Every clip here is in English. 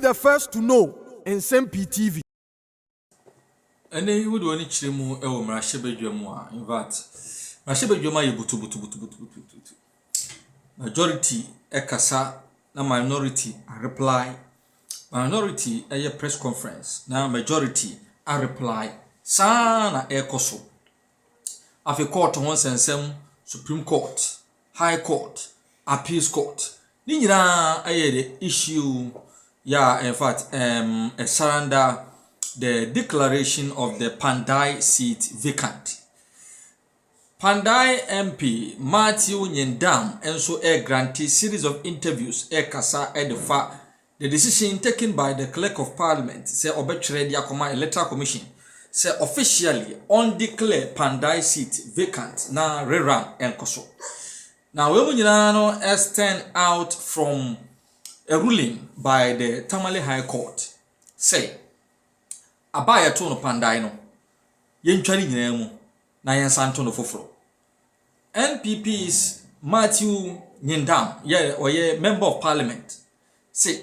the first to know Nsem-Pii TV. And then you would only chimu ewo mrashebedwemu in fact mrashebedwemu ye butu. Majority ekasa na minority a reply. Minority a press conference na majority a reply. Sana ekoso. Afi court won sensem Supreme Court, High Court, Appeals Court. Ni nyina the issue in fact a surrender the declaration of the Kpandai seat vacant. Kpandai MP Matthew Nyendam also granted series of interviews kasa the decision taken by the Clerk of Parliament say obetwere the Akoma Electoral Commission say officially undeclare Kpandai seat vacant na rerun enkoso. Now we will extend out from a ruling by the Tamale High Court say abaya to no Kpandai no yentwani nyina mu na yensanto no foforo. NPP's Matthew Nyendam or member of parliament say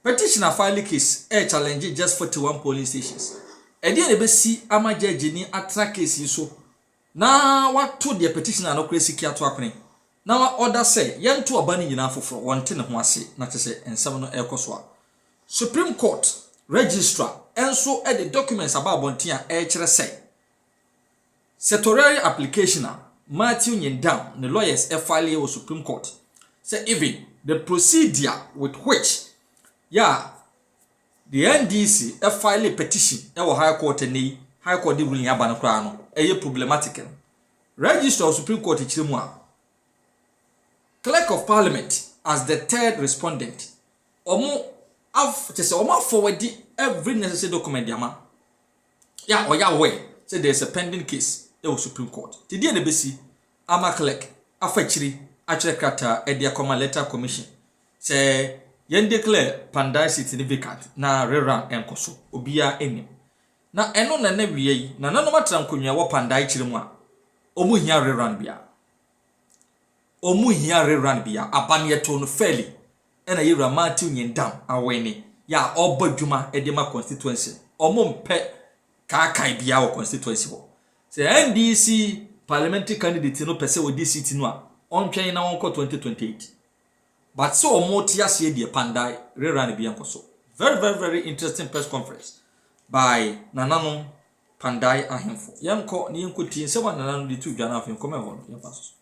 petitioner file case challenge just 41 polling stations. E dey be see ama judge ni atra case so na what to the petitioner no kwesi ki ato akone na wa order say yento oba ni nyina foforo wonte ne ho ase na tese ensem no ekoso a Supreme Court registrar enso the documents about bontia kire say secretarial application Matthew Nyendam the lawyers file o Supreme Court say even the procedure with which the NDC file a petition High Court and High Court ruling abana kra no problematic. Register of Supreme Court chiremu Clerk of Parliament as the third respondent omo forward every necessary document diama way say there's a pending case Supreme Court today the besi ama clerk afachiri actually kata Ediakoma Letter Commission say yen declare Kpandai seat vacant na rerun enkoso obia enim na eno na nawie yi na nanom atrankonwa wo Kpandai chiremu a omu hia rerun bia abane to no fairly ena yewra Matthew Nyendam aweni obadwuma edema constituency omompe kaakai bia wo constituency wo say NDC parliamentary candidate no pese wo seat no a ontwen na wonko 2028 but so omotias ye the Kpandai rerun bia nkoso. Very interesting press conference by Nananom Kpandai ahemfo yanko ni yankuti se wa Nananom di tu dwana afin come on yapaso.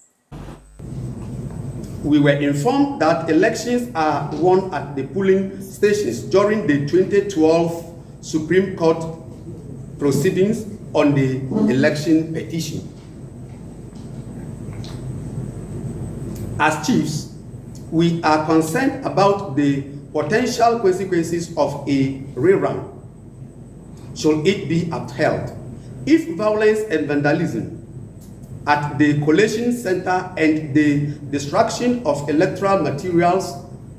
We were informed that elections are won at the polling stations during the 2012 Supreme Court proceedings on the election petition. As chiefs, we are concerned about the potential consequences of a rerun should it be upheld. If violence and vandalism at the collation center and the destruction of electoral materials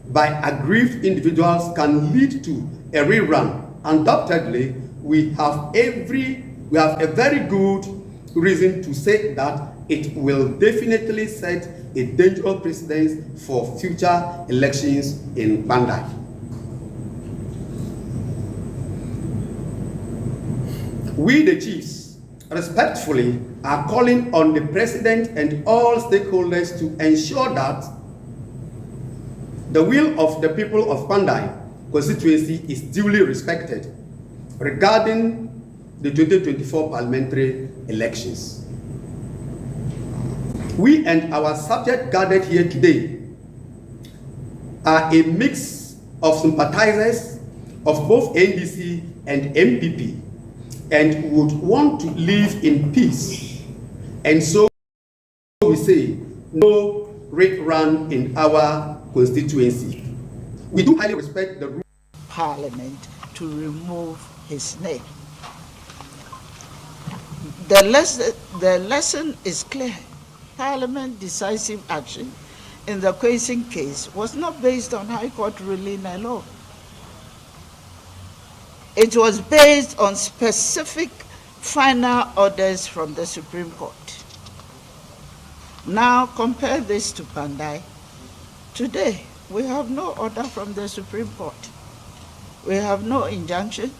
by aggrieved individuals can lead to a rerun, undoubtedly we have a very good reason to say that it will definitely set a dangerous precedent for future elections in Kpandai. We the chiefs respectfully are calling on the President and all stakeholders to ensure that the will of the people of Kpandai constituency is duly respected regarding the 2024 parliamentary elections. We and our subject gathered here today are a mix of sympathizers of both NDC and MPP and would want to live in peace. And so we say no rerun in our constituency. We do highly respect the rule of Parliament to remove his name. The lesson is clear. Parliament decisive action in the Kwesing case was not based on High Court ruling alone. It was based on specific final orders from the Supreme Court. Now compare this to Kpandai. Today, we have no order from the Supreme Court. We have no injunction.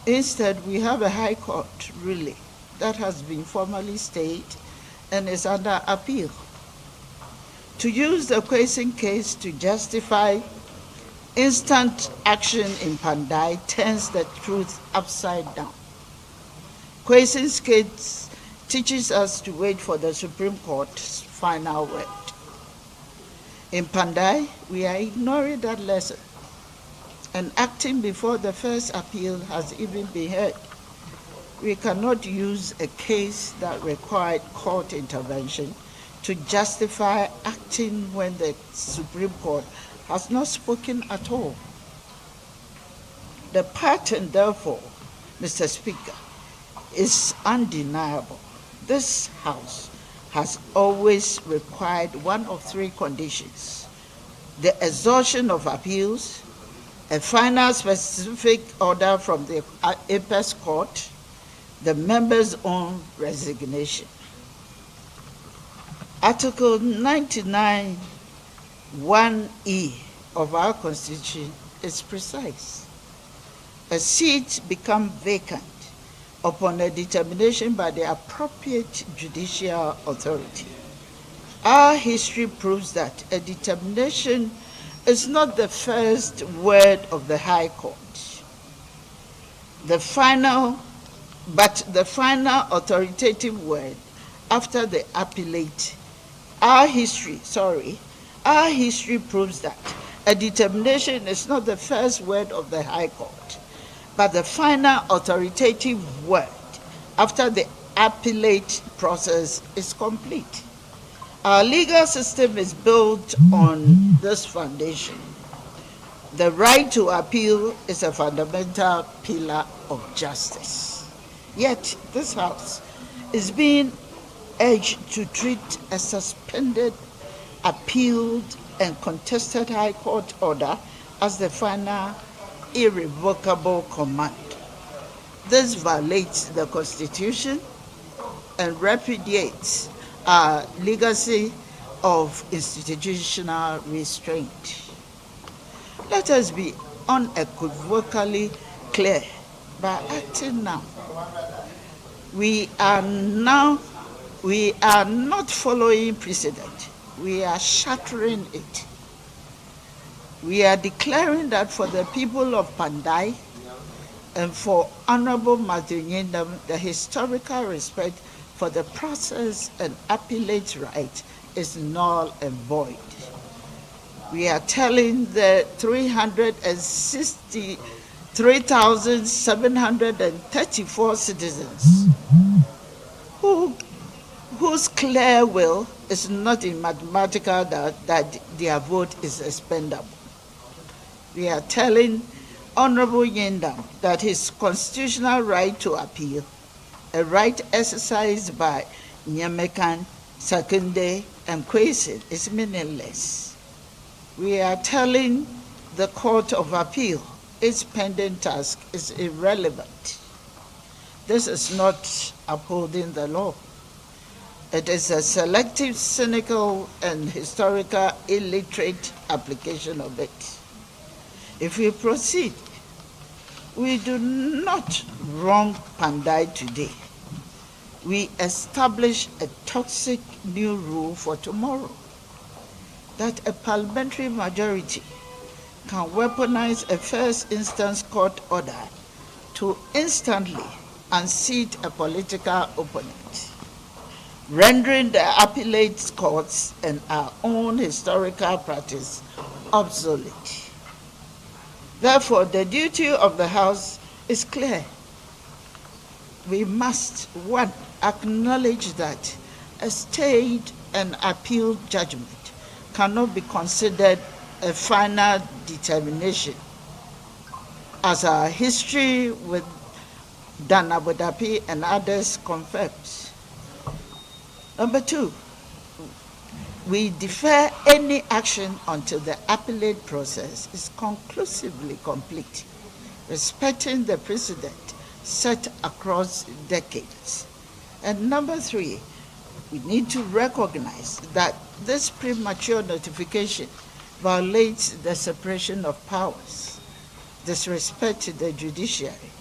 Instead, we have a High Court ruling that has been formally stayed and is under appeal. To use the Kpandai case to justify instant action in Kpandai turns the truth upside down. Kpandai's case teaches us to wait for the Supreme Court's final word. In Kpandai, we are ignoring that lesson and acting before the first appeal has even been heard. We cannot use a case that required court intervention to justify acting when the Supreme Court has not spoken at all. The pattern, therefore, Mr. Speaker, is undeniable. This House has always required one of three conditions: the exhaustion of appeals, a final specific order from the Apex Court, the member's own resignation. Article 99 1E of our Constitution is precise. A seat becomes vacant upon a determination by the appropriate judicial authority. Our history proves that a determination is not the first word of the High Court. The final authoritative word after the appellate. Our history proves that a determination is not the first word of the High Court, but the final authoritative word after the appellate process is complete. Our legal system is built on this foundation. The right to appeal is a fundamental pillar of justice. Yet this House is being urged to treat a suspended, appealed, and contested High Court order as the final irrevocable command. This violates the Constitution and repudiates our legacy of institutional restraint. Let us be unequivocally clear by acting now. We are not following precedent. We are shattering it. We are declaring that for the people of Kpandai and for Honorable Matthew Nyindam, the historical respect for the process and appellate right is null and void. We are telling the 363,734 citizens whose clear will is not in mathematical that their vote is expendable. We are telling Honorable Nyindam that his constitutional right to appeal, a right exercised by Nyamekan, Sakinde, and Kwesi, is meaningless. We are telling the Court of Appeal its pending task is irrelevant. This is not upholding the law. It is a selective, cynical, and historical illiterate application of it. If we proceed, we do not wrong Kpandai today. We establish a toxic new rule for tomorrow, that a parliamentary majority can weaponize a first instance court order to instantly unseat a political opponent, rendering the appellate courts and our own historical practice obsolete. Therefore, the duty of the House is clear. We must, one, acknowledge that a stayed and appealed judgment cannot be considered a final determination, as our history with Dan Abudapi and others confirms. Number two, we defer any action until the appellate process is conclusively complete, respecting the precedent set across decades. And number three, we need to recognize that this premature notification violates the separation of powers. disrespect the judiciary,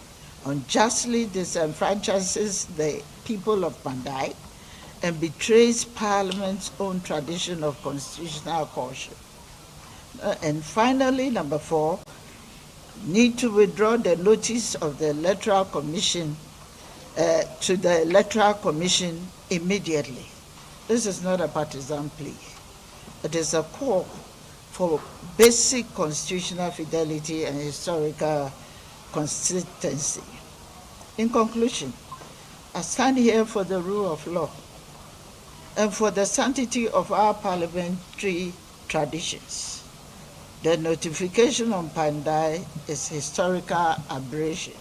unjustly disenfranchises the people of Kpandai, and betrays Parliament's own tradition of constitutional caution. And finally, number 4, need to withdraw the notice of the Electoral Commission to the Electoral Commission immediately. This is not a partisan plea. It is a call for basic constitutional fidelity and historical consistency. In conclusion, I stand here for the rule of law and for the sanctity of our parliamentary traditions. The notification on Kpandai is historical aberration.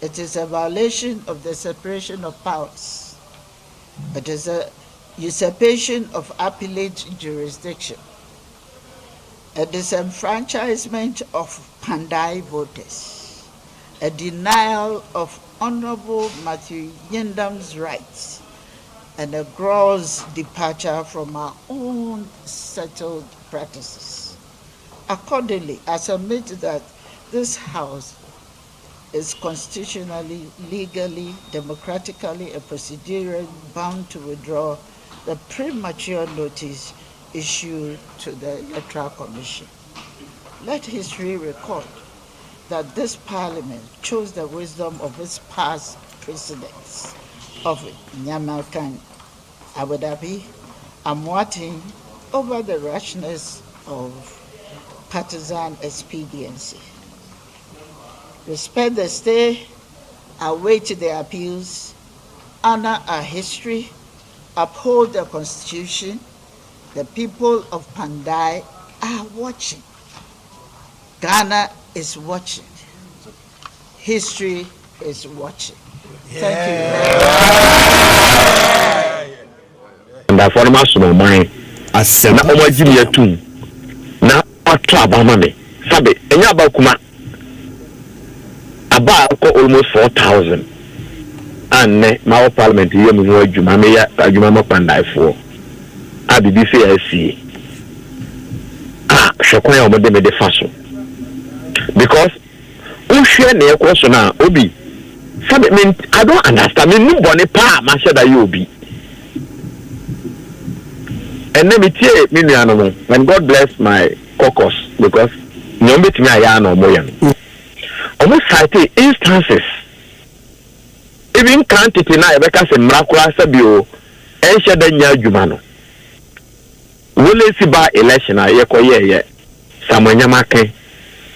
It is a violation of the separation of powers. It is a usurpation of appellate jurisdiction, a disenfranchisement of Kpandai voters, a denial of Honorable Matthew Yendam's rights, and a gross departure from our own settled practices. Accordingly, I submit that this House is constitutionally, legally, democratically, and procedurally bound to withdraw the premature notice issued to the Electoral Commission. Let history record that this Parliament chose the wisdom of its past precedents of Nyamalkan, Abu Dhabi, and Moatin over the rashness of partisan expediency. Respect the stay, await the appeals, honor our history, uphold the Constitution. The people of Kpandai are watching. Ghana is watching. History is watching. Thank you very much. And I form us no mind. I said, "Na omo jimi atum. Na otra abama me. Sabe, enya ba kuma. Aba ko almost 4,000. And ne my parliament here me no adwuma me ya adwuma mo Kpandai for. Abi bi say I shokwan ya omo de me de faso. Because who share na ekwo so na obi. Sabe, me I don't understand. Me no bone pa ma share da you obi. And then me tie me nuanom, when God bless my caucus, because no betimi aya na omo yan. Almost cite instances. Even quantity na ebeka se mrakura sabio enhye da nya adwuma no. Wole si ba election a ye koye ye. Samuel Nyamake.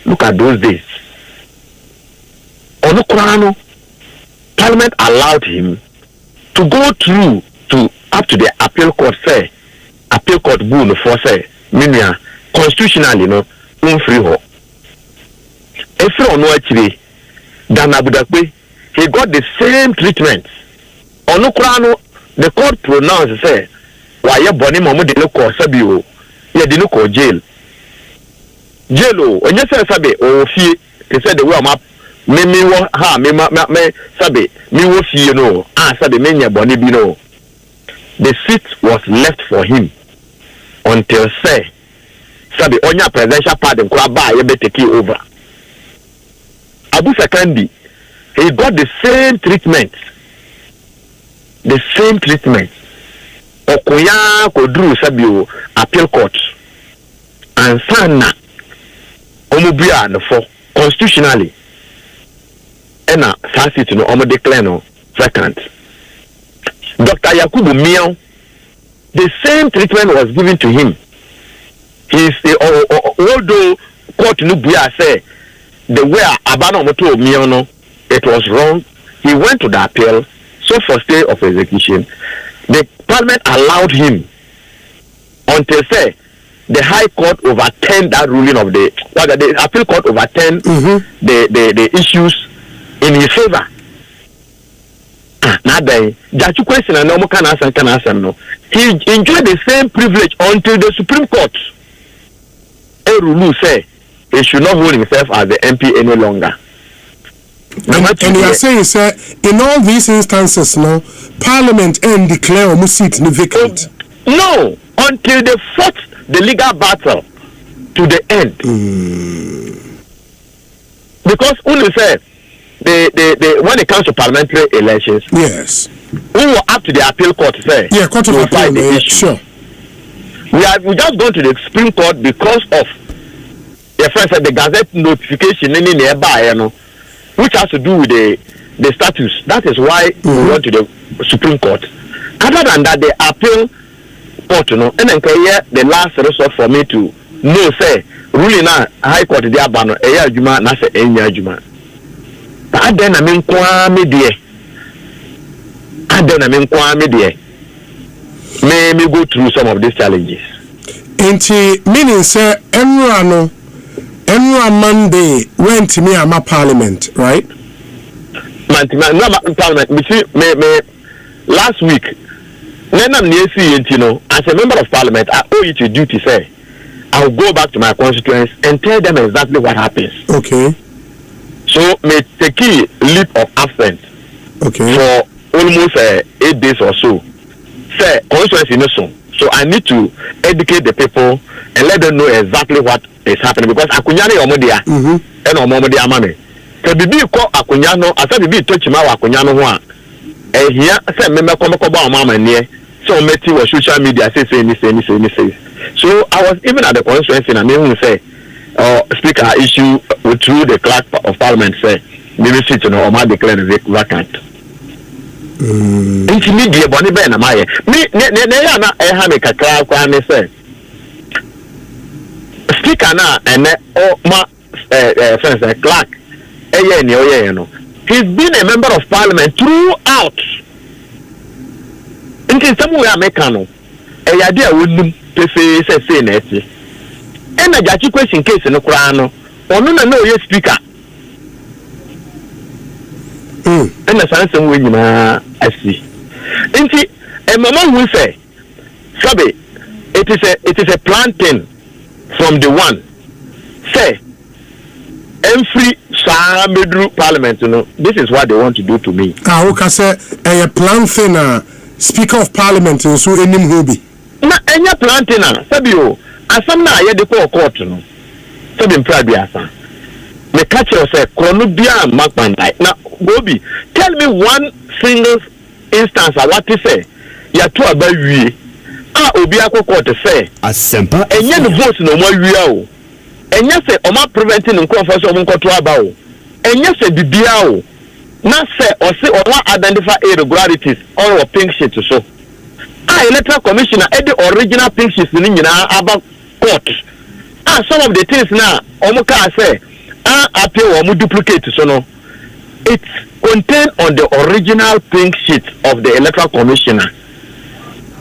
Look at those days. Onukura no, Parliament allowed him to go through to up to the appeal court say appeal court bull for say minia constitutionally no free ho. If you no actually Dan Abudakwe, he got the same treatment. Onukura no, the court pronounced say why you boni mamu de no ko sabio ye de no ko jail. Jail o onye say sabe o fie he said the way am me wo ha me sabe me wo fie no sabe me nya boni bi no. The seat was left for him until say sabe onya presidential pardon kura ba ye be take over. Abu Sakandi, he got the same treatment. The same treatment. Okoya kodru sabio appeal court. And sana omubia no for constitutionally. Ena sasiti no omo declare no second. Dr. Yakubu Miao, the same treatment was given to him. Although court no buya say the way Abano Moto Miano, it was wrong. He went to the appeal, so for stay of execution. The Parliament allowed him until say the High Court overturned that ruling of the appeal court overturned the issues in his favor. Now then, Jachu question and no can answer no. He enjoyed the same privilege until the Supreme Court. Erulu say he should not hold himself as the MP any longer. And you are saying, sir, in all these instances, no, Parliament and declare a seat vacant. No, until they fought the legal battle to the end. because only say the when it comes to parliamentary elections, yes, we were up to the appeal court say yeah, court of appeal, yeah, sure. We just gone to the Supreme Court because of your friend said the Gazette notification in nearby, you know, which has to do with the status. That is why we went to the Supreme Court. Other than that, the appeal court, you know, and then the last resort for me to know say ruling now High Court the abano eya adwuma na say enya adwuma. Aden na me nkwa me de. Aden na me nkwa me de. Me go through some of these challenges. Enti meaning say enra Monday went to me ama parliament, right? Parliament. Me last week. When I'm near you know, as a member of parliament, I owe it to duty say I'll go back to my constituents and tell them exactly what happens. Okay. So may take a leave of absence. Okay. For almost 8 days or so. Say constituency no so. So I need to educate the people and let them know exactly what is happening because akunyane omodia and omodia mame. So bibi ko akunyano asa bibi touch ma wa akunyano ho a here say member come ba mama ne so meti was social media say. So I was even at the constituency and I mean say speaker issue through the clerk of parliament say maybe sit no or declare vacant. Inti mi die boni be na maye mi ne ya na e ha me kakra kwa ne say speaker na ene o ma friends clerk eye ne oye no he's been a member of parliament throughout. Inti somewhere mekano e ya dia wonum pefe say na eti ena jachi question case no kura no onu na oye speaker ena sansem we nyina asi nti mama who say sabe it is a planting from the one say every medru parliament you know this is what they want to do to me okay say a planting speaker of parliament so enim hobi na enya planting sabe o asam na ye de court no sabe mpra bi asa me catch you say krono bia Kpandai na Bobby tell me one single instance I want to say ya to abawie obi akoko to say Nsem-Pii enye no vote no mo awia o enye say o ma preventing nkrofo so mo nkoto aba o enye say bibia o na say o say o wa identify irregularities or pink sheet so electoral commissioner the original pink sheets ni nyina aba court some of the things now omo ka say appeal omo duplicate so no it's contained on the original pink sheet of the electoral commissioner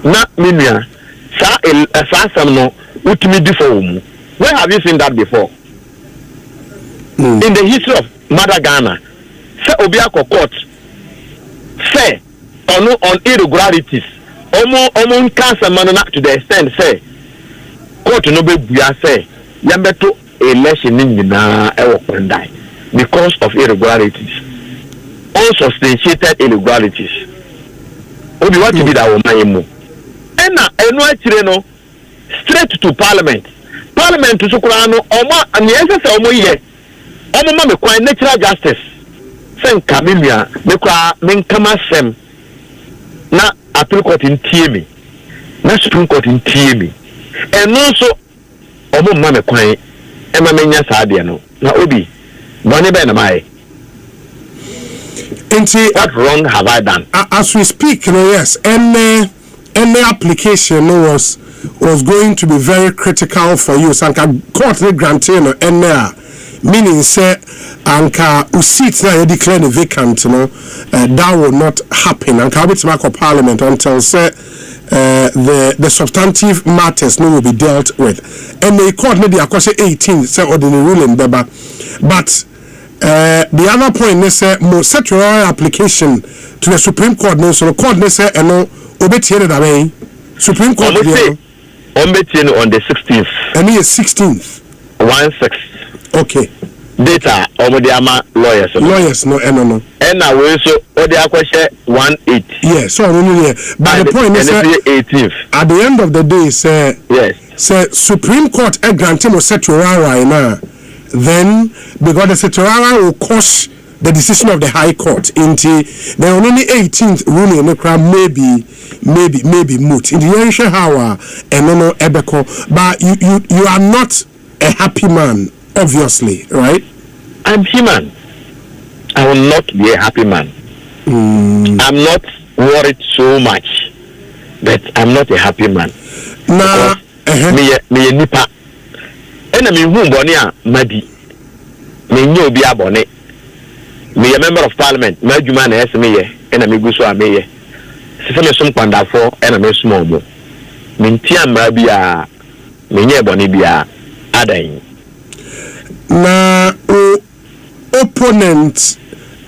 na minua sa some no utimi before mu. Where have you seen that before? In the history of Mother Ghana say obiako court say on irregularities omo cancer man to the extent say court no be bua say yambeto election ni nyina e wo Kpandai because of irregularities, unsubstantiated irregularities. Obi what to be that woman mo ena enu akire no straight to parliament to sukura no omo aniese se omo ye omo ma me kwan natural justice sen kamilia me kwa men kama sem na appeal court ntie me na Supreme Court ntie me eno so omo ma me kwan e ma menya saade no na obi bone be na mai what wrong have I done? As we speak, you know, yes, any application was going to be very critical for you. Sanka court granting meaning say anka usit na declare vacant, you know, that will not happen. Anka wait to parliament until say the substantive matters no will be dealt with. And the court maybe across 18 say ordinary ruling beba, but the other point is more set your application to the Supreme Court. No, so the court say no obetiene that way. Supreme Court obetiene on the 16th. And he is 16th. 1/6. Okay. Data omodiama lawyers. Lawyers no. And now we so odi akwese 1/8. Yes, so only yeah. But the point is 18th. At the end of the day, say yes. Say Supreme Court grant him set your right now. then because the Setorara will quash the decision of the High Court into the only 18th ruling in the crowd maybe moot in the area how and no ebeko, but you are not a happy man, obviously, right? I'm human. I will not be a happy man. I'm not worried so much, but I'm not a happy man. Nah, me nipa. Ena me hu boni a madi. Me nyo bi abone. Me a member of parliament. Me adwuma na ese me ye. Ena me gu so a me ye. Se me som kwandafo ena me small mo. Me ntia mra bi a me nye boni bi a adan. Na opponent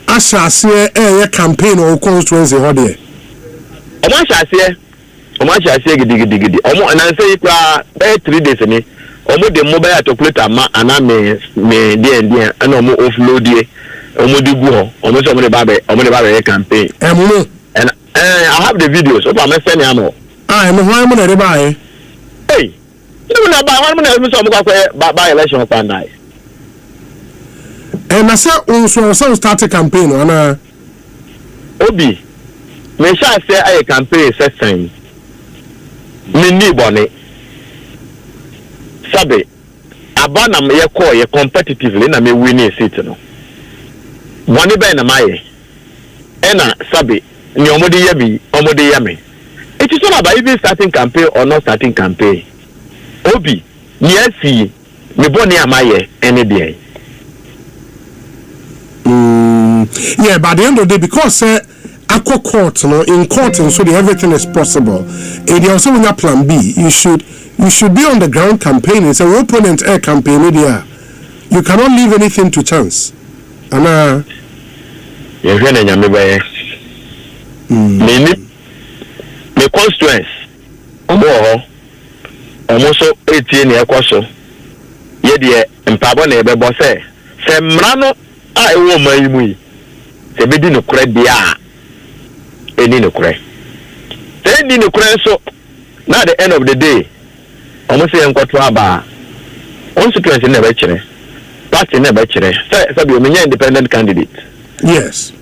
asase campaign or constituency ho de. Omo asase gidi. Omo na say kwa 3 days ni. Omo de mobile calculator ma ana me dia ana omo offload ye. Omo di gu ho. Omo so omo de ba campaign. Emu. And I have the videos. So I'm sending am. Ah, emu ho emu na de ba e. Hey. You na ba one na so omo kwa ba election Kpandai. And I said also start a campaign ana Obi. Me sha say I campaign second. Me ni bone. Sabe. Abana me ye call ye competitively na me win a seat no. Bone be na maye. Ena sabe ni omode ye bi, omode ye me. It is not about even starting campaign or not starting campaign. Obi, ni asi me bone amaye any day. Yeah, but at the end of the day, because aqua court, in court, and so everything is possible. And you also want plan B. You should be on the ground campaigning. It's an opponent air campaign. You cannot leave anything to chance. And me constituents, almost 18 years ago. Ye mpabo na ebe bose se mrano a ewo mayimu se bedi no kure dia eni no kure se eni no kure so na at the end of the day almost say enkoto aba constituency na be kire party na be kire se bi o menya independent candidate. yes,